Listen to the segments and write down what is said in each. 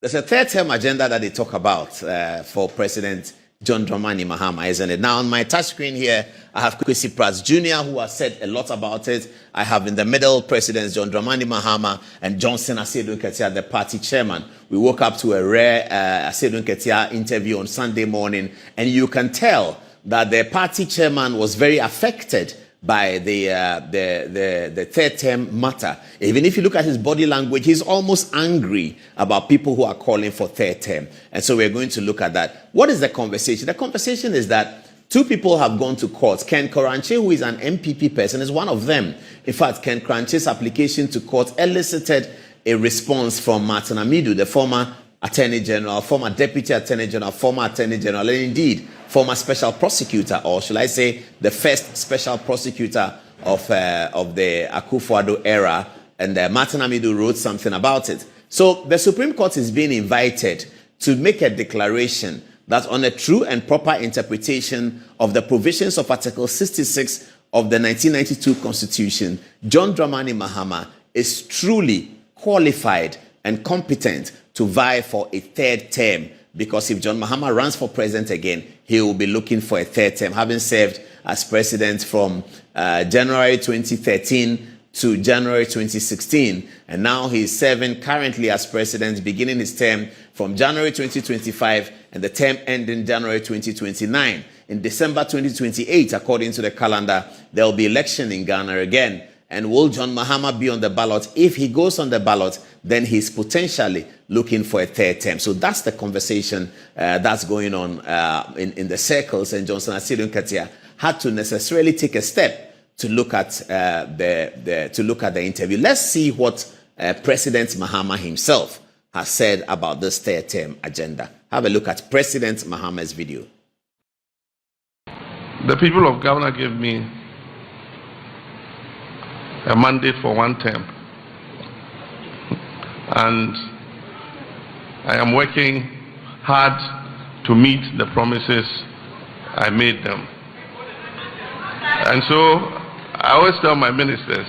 There's a third term agenda that they talk about for President John Dramani Mahama, isn't it? Now, on my touch screen here, I have Kwesi Pratt Jr., who has said a lot about it. I have in the middle President John Dramani Mahama and Johnson Asiedu Nketiah, the party chairman. We woke up to a rare Asiedu Nketiah interview on Sunday morning, and you can tell that the party chairman was very affected by the third term matter. Even if you look at his body language, he's almost angry about people who are calling for third term. And so we're going to look at that. What is the conversation? The conversation is that two people have gone to court. Ken Koranche, who is an MPP person, is one of them. In fact, Ken Koranche's application to court elicited a response from Martin Amidu, the former Attorney General, former Deputy Attorney General, former Attorney General, and indeed former Special Prosecutor, or shall I say the first Special Prosecutor of the Akufo-Addo era, and Martin Amidu wrote something about it. So the Supreme Court is being invited to make a declaration that on a true and proper interpretation of the provisions of Article 66 of the 1992 Constitution, John Dramani Mahama is truly qualified and competent to vie for a third term, because if John Mahama runs for president again, he will be looking for a third term, having served as president from January 2013 to January 2016. And now he's serving currently as president, beginning his term from January 2025 and the term ending January 2029. In December 2028, according to the calendar, there will be election in Ghana again. And will John Mahama be on the ballot? If he goes on the ballot, then he's potentially looking for a third term. So that's the conversation that's going on in the circles. And Johnson Asiedu Nketiah had to necessarily take a step to look at the interview. Let's see what President Mahama himself has said about this third term agenda. Have a look at President Mahama's video. The people of Ghana gave me a mandate for one term, and I am working hard to meet the promises I made them. And so I always tell my ministers,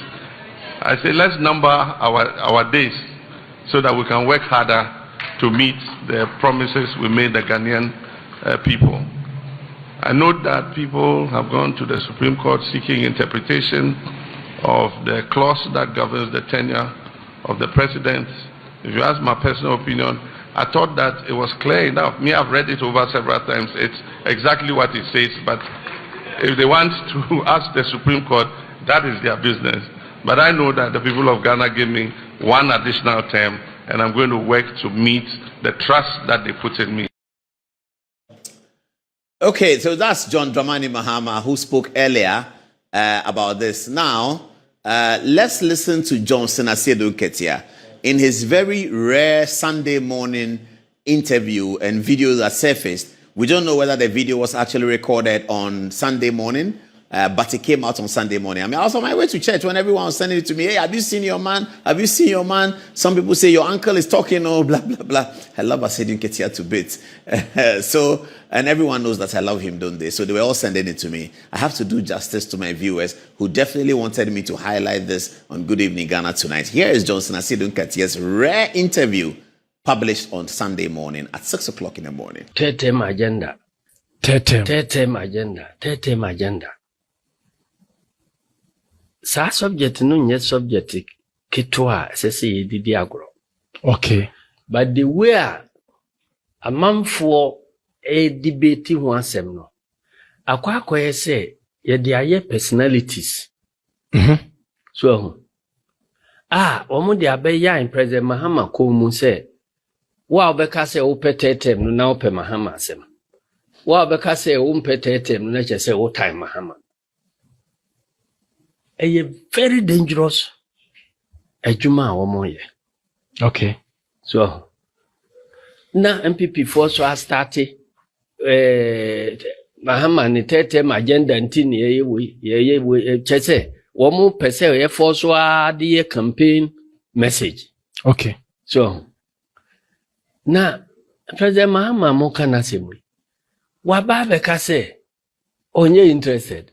I say, let's number our days so that we can work harder to meet the promises we made the Ghanaian people. I note that people have gone to the Supreme Court seeking interpretation of the clause that governs the tenure of the president. If you ask my personal opinion, I thought that it was clear enough. Me, I've read it over several times. It's exactly what it says, but if they want to ask the Supreme Court, that is their business. But I know that the people of Ghana gave me one additional term, and I'm going to work to meet the trust that they put in me. Okay, so that's John Dramani Mahama, who spoke earlier about this. Now, let's listen to Johnson Asiedu Nketiah in his very rare Sunday morning interview and video that surfaced. We don't know whether the video was actually recorded on Sunday morning, but it came out on Sunday morning. I mean, I was on my way to church when everyone was sending it to me. Hey, have you seen your man? Have you seen your man? Some people say your uncle is talking, oh, blah, blah, blah. I love Asiedu Nketiah to bits. And everyone knows that I love him, don't they? So they were all sending it to me. I have to do justice to my viewers who definitely wanted me to highlight this on Good Evening Ghana tonight. Here is Johnson Asiedu Nketiah's rare interview published on Sunday morning at 6 o'clock in the morning. Third term agenda. Third term agenda. Sa subject no nye subject ketwa sese yedidi agro. Okay. But the way a man for a debate ho asem no. Akwa akoye say ye de aye personalities. So omo de abeya in President Mahama ko mu say wa obeka say wo petetem no na ope Mahama asem. Wa obeka say wo petetem no na che say wo time Mahama. A very dangerous ejuma womoye. Okay. So na MPP for so started Mahama ni tete agenda ntini ye chese womo pese ye for so ade campaign message. Okay. So na President Mahama mo kana semwe wa ba be ka say onye interested.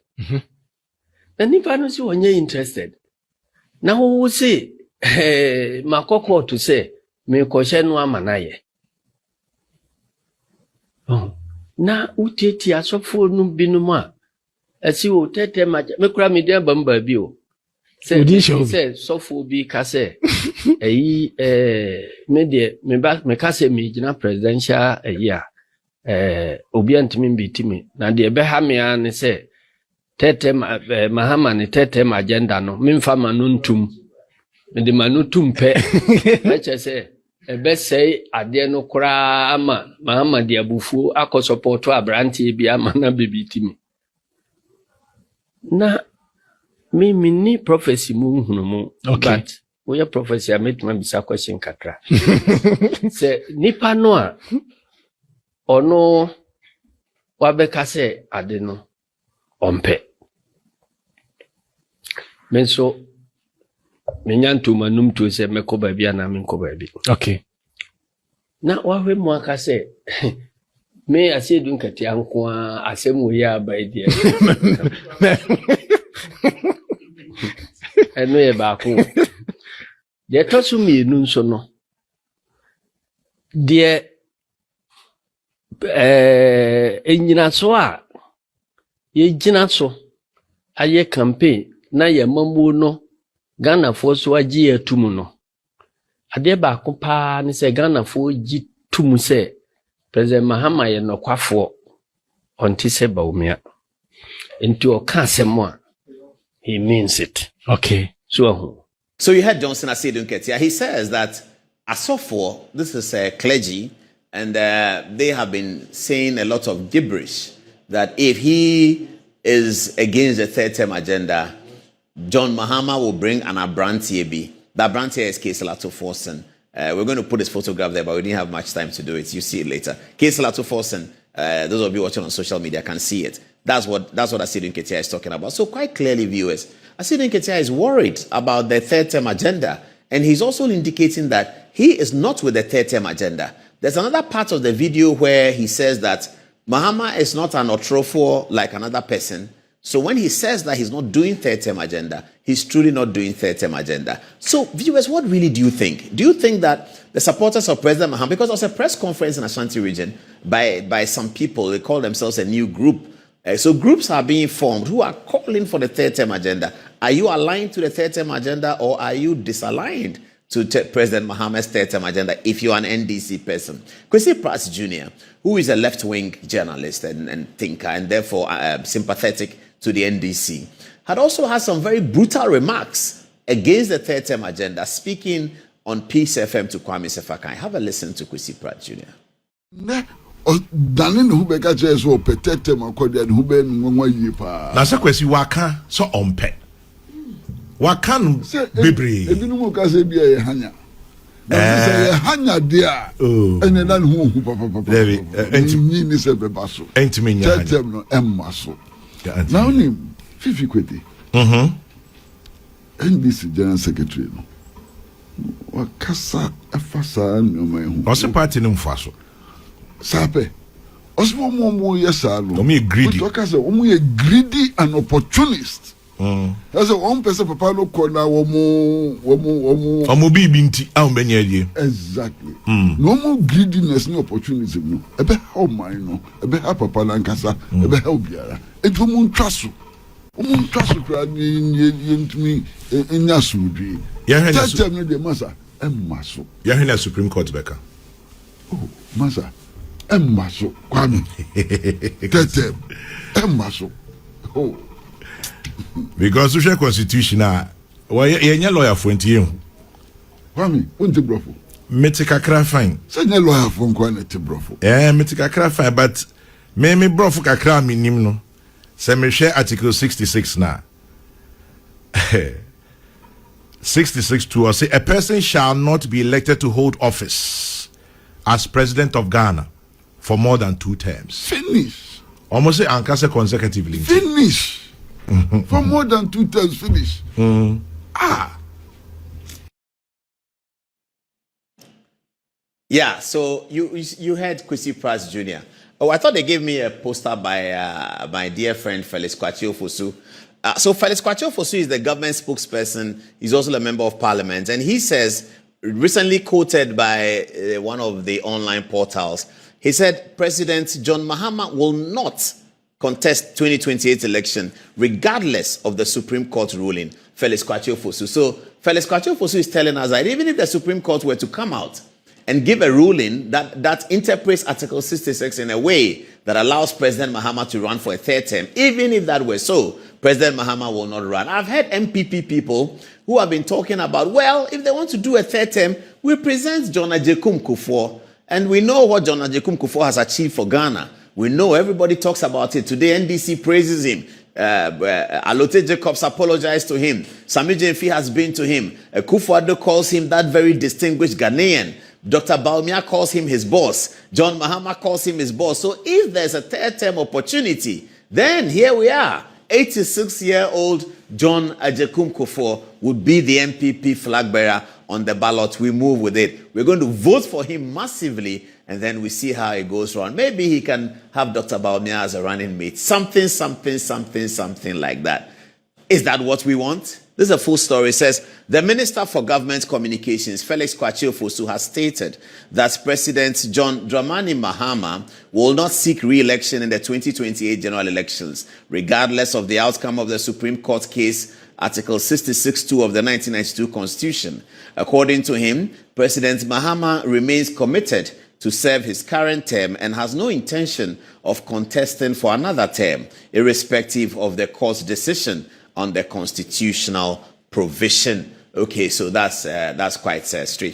And if I don't see when you're interested, now who say, Makoko to say, me question wa manaye. Na uteti asofo no binom a asi wo tete ma me kura me dia bamba bi o se sofo bi ka se eyi me de me ka se me gina presidential eyi a obi antimi bitimi na de be ha me an se tete Mahama ne tete agenda no memfa ma no ntum me de ma no tumpe na che se ebe sei ade no kura ama Mahama de abufu akosupporto abrantie bi ama na bebitimi na me ni prophecy mu hunu mu but we prophecy a meet man bisa question kakra se nipa no a ono wabeka se ade no ompe menso menyantu manum to se mekoba bia na menkoba bi okay na wahwe mu aka se me Asiedu Nketiah nko asem wo ya bai dia eno ye ba ko de tosu mi nu nso no de enyina so a ye gina so aye campaign na ye mamu no Ghana fo so agi atum no ade ba ko pa ne se Ghana fo gi tum se President Mahama ye nokwafo onti se Bawumia into o ka asemo a he means it. Okay. So you heard Johnson Asiedu Nketiah. He says that Asofo, this is a clergy, and they have been saying a lot of gibberish that if he is against the third term agenda, John Mahama will bring an abrantie bi. The abrantie is Nketiah Forsen. We're going to put his photograph there, but we didn't have much time to do it. You see it later. Nketiah Forsen. Those of you watching on social media can see it. That's what Asiedu Nketiah is talking about. So quite clearly, viewers, Asiedu Nketiah is worried about the third term agenda, and he's also indicating that he is not with the third term agenda. There's another part of the video where he says that Mahama is not an otrofo like another person. So when he says that he's not doing third term agenda, he's truly not doing third term agenda. So viewers, what really do you think? Do you think that the supporters of President Mahama, because there was a press conference in Ashanti region by some people, they call themselves a new group. So groups are being formed who are calling for the third term agenda. Are you aligned to the third term agenda, or are you disaligned to President Mahama's third term agenda if you're an NDC person? Kwesi Pratt Jr., who is a left-wing journalist and thinker and therefore sympathetic to the NDC, had also had some very brutal remarks against the third term agenda, speaking on Peace FM to Kwame Sefakan. Have a listen to Kwesi Pratt Jr. Danin who beka cheso petete makodia who be nwa yipa. Na se Kwesi waka so ompe. Waka no bebre. Ebinu mo ka se bia ye hanya. Na se ye hanya dia. Ene na hu papa. Enti ni se beba so. Enti me nya. Tetem no emma so. Na oni Fifi Kwete. NDC General Secretary no. Wakasa afasa no mai hu. Ose party no mfa so. Sape. Osmo mo yesa no. Me greedy. Wakasa omo ye greedy and opportunist. That's one person papa no corner omo bi nti a mbenya die. Exactly. No more greediness no opportunism no. Ebe how man no. Ebe how papa na nkasa. Ebe how biara. Eto mo ntwaso. Omo ntwaso kra ni ntumi enya sumdwi. Ya hena tete no de masa emmaso. Ya hena Supreme Court beka. Oh, masa emmaso kwami. Tete emmaso. Oh. Because social constitution yenye lawyer for ntie Kwami, unti brofo. Meti kakra fine. Say nye lawyer for nkwa na ti brofo. Meti kakra fine, but me brofo kakra minim no. Se me share article 66 na. 66:2 say a person shall not be elected to hold office as president of Ghana for more than 2 terms. Finish. Almost say ankase consecutively. Finish. For more than 2 terms, finish. Yeah, so you heard Kwesi Pratt Jr. Oh, I thought they gave me a poster by my dear friend Felix Kwachio Fosu. So Felix Kwachio Fosu is the government spokesperson. He's also a member of parliament. And he says, recently quoted by one of the online portals. He said President John Mahama will not contest 2028 election regardless of the Supreme Court ruling. Felix Kwatio-Fosu. So Felix Kwatio-Fosu is telling us that even if the Supreme Court were to come out and give a ruling that interprets Article 66 in a way that allows President Mahama to run for a third term, even if that were so, President Mahama will not run. I've heard MPP people who have been talking about, well, if they want to do a third term, we present John Agyekum Kufuor. And we know what John Agyekum Kufuor has achieved for Ghana. We know everybody talks about it. Today, NDC praises him. Alote Jacobs apologized to him. Sami Jemfi has been to him. Kufuor calls him that very distinguished Ghanaian. Dr. Bawumia calls him his boss. John Mahama calls him his boss. So if there's a third term opportunity, then here we are. 86-year-old John Agyekum Kufuor would be the MPP flag bearer on the ballot. We move with it. We're going to vote for him massively, and then we see how it goes around. Maybe he can have Dr. Bawumia as a running mate. Something like that. Is that what we want? This is a full story. It says, the Minister for Government Communications, Felix Kwatio-Fosu, has stated that President John Dramani Mahama will not seek re-election in the 2028 general elections, regardless of the outcome of the Supreme Court case, Article 66(2) of the 1992 Constitution. According to him, President Mahama remains committed to serve his current term and has no intention of contesting for another term, irrespective of the court's decision on the constitutional provision. Okay, so that's quite straightforward.